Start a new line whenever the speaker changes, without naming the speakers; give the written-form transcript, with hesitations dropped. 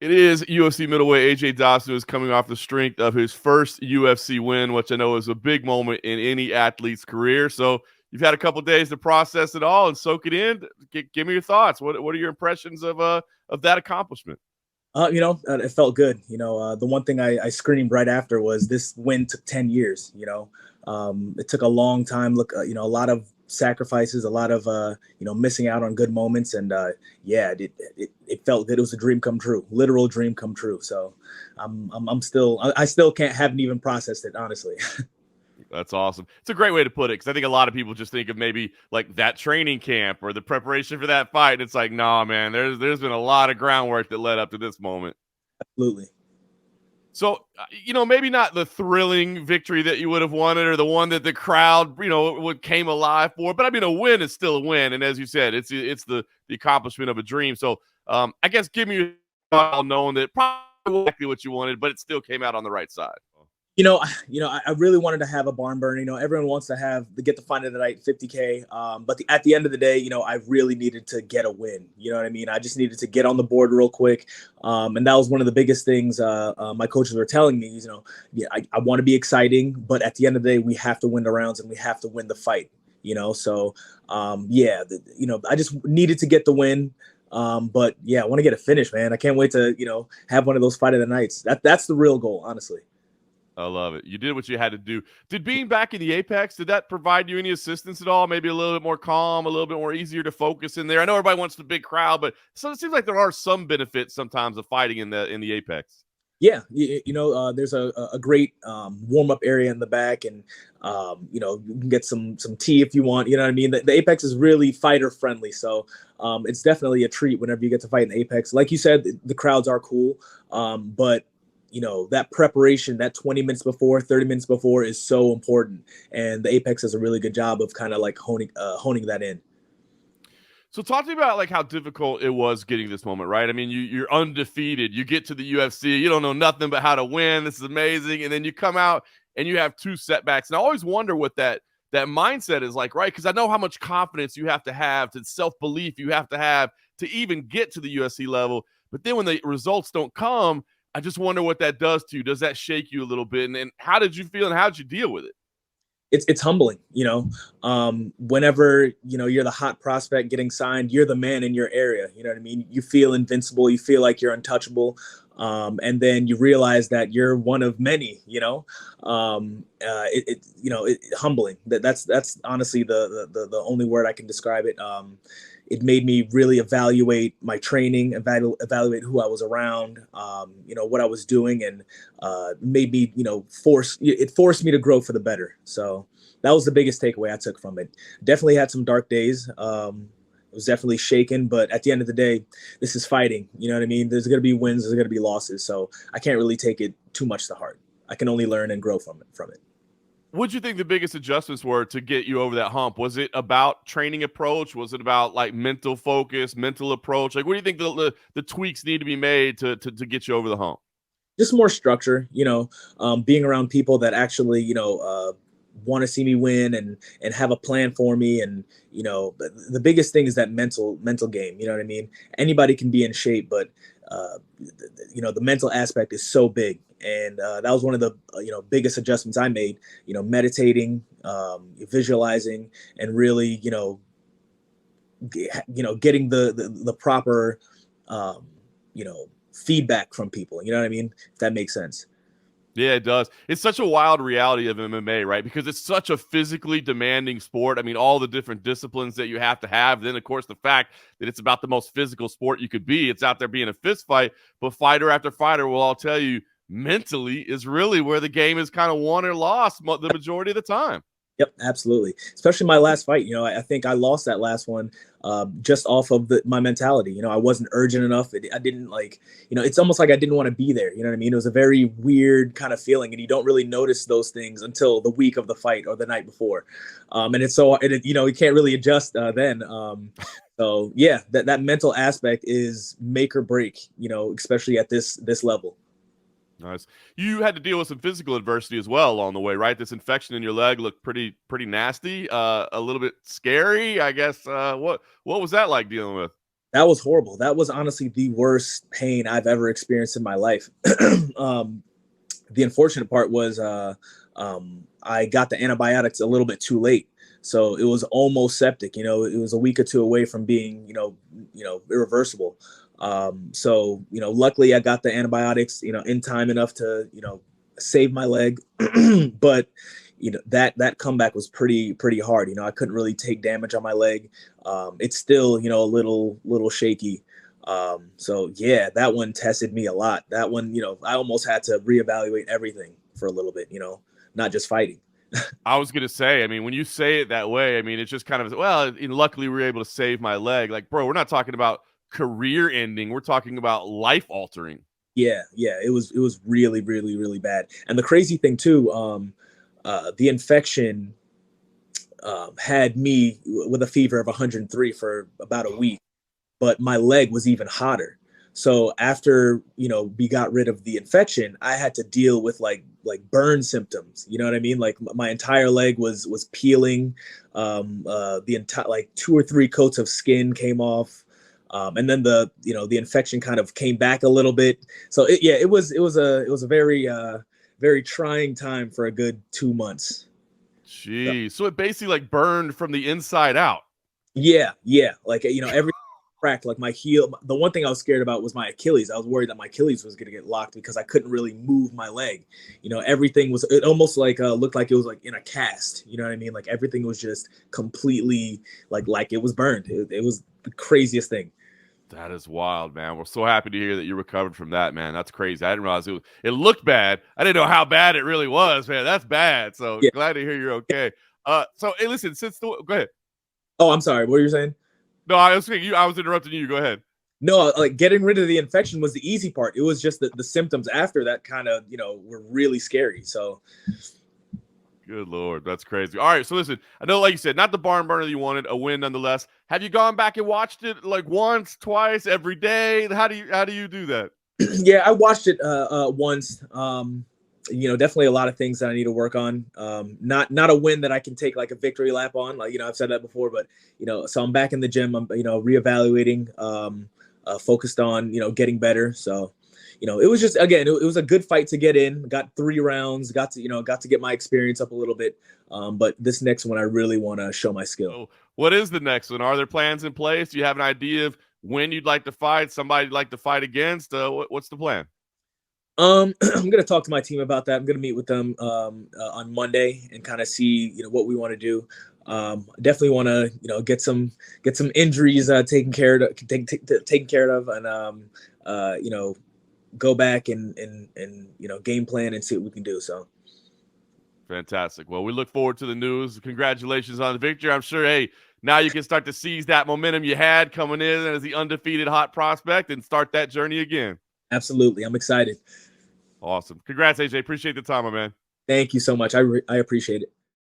It is UFC middleweight AJ Dobson is coming off the strength of his first UFC win, which I know is a big moment in any athlete's career. So you've had a couple days to process it all and soak it in. Give me your thoughts. What are your impressions of that accomplishment?
It felt good. The one thing I screamed right after was this win took 10 years. It took a long time. Look, a lot of sacrifices, a lot of, missing out on good moments. And yeah, it felt good. It was a dream come true, literal dream come true. So I still haven't even processed it, honestly.
That's awesome. It's a great way to put it because I think a lot of people just think of maybe like that training camp or the preparation for that fight. And it's like, nah, man, there's been a lot of groundwork that led up to this moment.
Absolutely.
So, maybe not the thrilling victory that you would have wanted or the one that the crowd, would came alive for. But I mean, a win is still a win. And as you said, it's the accomplishment of a dream. So I guess give me all knowing that probably exactly what you wanted, but it still came out on the right side.
I really wanted to have a barn burner. Everyone wants to get the fight of the night, 50K. But at the end of the day, I really needed to get a win. You know what I mean? I just needed to get on the board real quick. And that was one of the biggest things my coaches were telling me. I want to be exciting, but at the end of the day, we have to win the rounds and we have to win the fight. So I just needed to get the win. But yeah, I want to get a finish, man. I can't wait to have one of those fight of the nights. That's the real goal, honestly.
I love it. You did what you had to do. Did being back in the Apex, did that provide you any assistance at all? Maybe a little bit more calm, a little bit more easier to focus in there. I know everybody wants the big crowd, but so it seems like there are some benefits sometimes of fighting in the Apex.
Yeah, there's a great warm up area in the back, and you can get some tea if you want. You know what I mean? The Apex is really fighter friendly, so it's definitely a treat whenever you get to fight in the Apex. Like you said, the crowds are cool, but that preparation, that 20 minutes before, 30 minutes before is so important. And the Apex does a really good job of kind of like honing that in.
So talk to me about like how difficult it was getting this moment, right? I mean, you're undefeated. You get to the UFC, you don't know nothing but how to win. This is amazing. And then you come out and you have two setbacks. And I always wonder what that mindset is like, right? Because I know how much confidence you have to self-belief you have to even get to the UFC level. But then when the results don't come, I just wonder what that does to you. Does that shake you a little bit? And how did you feel and how did you deal with it?
It's humbling. Whenever you're the hot prospect getting signed, you're the man in your area. You know what I mean? You feel invincible. You feel like you're untouchable. And then you realize that you're one of many. Humbling. That's honestly the only word I can describe it. It made me really evaluate my training, evaluate who I was around, what I was doing, and made me, forced me to grow for the better. So that was the biggest takeaway I took from it. Definitely had some dark days. It was definitely shaken, but at the end of the day, this is fighting. You know what I mean? There's going to be wins, there's going to be losses. So I can't really take it too much to heart. I can only learn and grow from it.
What do you think the biggest adjustments were to get you over that hump? Was it about training approach? Was it about like mental focus, mental approach? Like, what do you think the tweaks need to be made to get you over the hump?
Just more structure, being around people that actually, want to see me win and have a plan for me. And, the biggest thing is that mental game. You know what I mean? Anybody can be in shape, but, the mental aspect is so big. And that was one of the biggest adjustments I made. Meditating, visualizing, and really getting the proper feedback from people. You know what I mean? If that makes sense.
Yeah, it does. It's such a wild reality of MMA, right? Because it's such a physically demanding sport. I mean, all the different disciplines that you have to have. Then, of course, the fact that it's about the most physical sport you could be. It's out there being a fist fight, but fighter after fighter will all tell you mentally is really where the game is kind of won or lost the majority of the time.
Yep, absolutely. Especially my last fight. I think I lost that last one just off of my mentality. I wasn't urgent enough. I didn't it's almost like I didn't want to be there. You know what I mean? It was a very weird kind of feeling, and you don't really notice those things until the week of the fight or the night before. And it's you can't really adjust then. So yeah, that mental aspect is make or break. Especially at this level.
Nice. You had to deal with some physical adversity as well along the way, right? This infection in your leg looked pretty nasty, a little bit scary, I guess. What was that like dealing with?
That was horrible. That was honestly the worst pain I've ever experienced in my life. The unfortunate part was I got the antibiotics a little bit too late. So it was almost septic, it was a week or two away from being, irreversible. So, luckily I got the antibiotics, in time enough to, save my leg. But, that comeback was pretty hard. I couldn't really take damage on my leg. It's still, a little shaky. So yeah, that one tested me a lot. That one, I almost had to reevaluate everything for a little bit, not just fighting.
I was going to say, I mean, when you say it that way, I mean, it's just kind of, well, luckily we were able to save my leg. Like, bro, we're not talking about career ending. We're talking about life altering.
Yeah. It was really, really, really bad. And the crazy thing too, the infection had me with a fever of 103 for about a week, but my leg was even hotter. So after, we got rid of the infection, I had to deal with like burn symptoms. You know what I mean? Like my entire leg was peeling. The entire, like 2 or 3 coats of skin came off. And then the infection kind of came back a little bit. So it was a very, very trying time for a good 2 months.
Jeez. So it basically like burned from the inside out.
Yeah. Like, every cracked, like my heel. The one thing I was scared about was my Achilles. I was worried that my Achilles was going to get locked because I couldn't really move my leg. Everything was, it almost like looked like it was like in a cast. You know what I mean? Like everything was just completely like it was burned. It was the craziest thing.
That is wild, man. We're so happy to hear that you recovered from that, man. That's crazy. I didn't realize it looked bad. I didn't know how bad it really was, man. That's bad. So
Yeah.
glad to hear you're okay. So hey, listen, go ahead.
Oh, I'm sorry. What were you saying?
No, I was interrupting you. Go ahead.
No, like getting rid of the infection was the easy part. It was just the symptoms after that kind of, were really scary. So
good Lord, that's crazy. All right, so listen, I know, like you said, not the barn burner that you wanted, a win nonetheless. Have you gone back and watched it like once, twice, every day? How do you do that?
Yeah, I watched it once. Definitely a lot of things that I need to work on. Not a win that I can take like a victory lap on. Like, I've said that before, but, so I'm back in the gym. I'm, reevaluating, focused on, getting better. So, it was just, again, it was a good fight to get in. Got 3 rounds, got to get my experience up a little bit. But this next one, I really want to show my skill.
So what is the next one? Are there plans in place? Do you have an idea of when you'd like to fight, somebody you'd like to fight against? What's the plan?
I'm going to talk to my team about that. I'm going to meet with them on Monday and kind of see, what we want to do. Definitely want to, get some injuries taken care of, and go back and game plan and see what we can do. So
fantastic. Well, we look forward to the news. Congratulations on the victory. I'm sure, hey, now you can start to seize that momentum you had coming in as the undefeated hot prospect and start that journey again.
Absolutely. I'm excited.
Awesome. Congrats, AJ. Appreciate the time, my man.
Thank you so much. I appreciate it.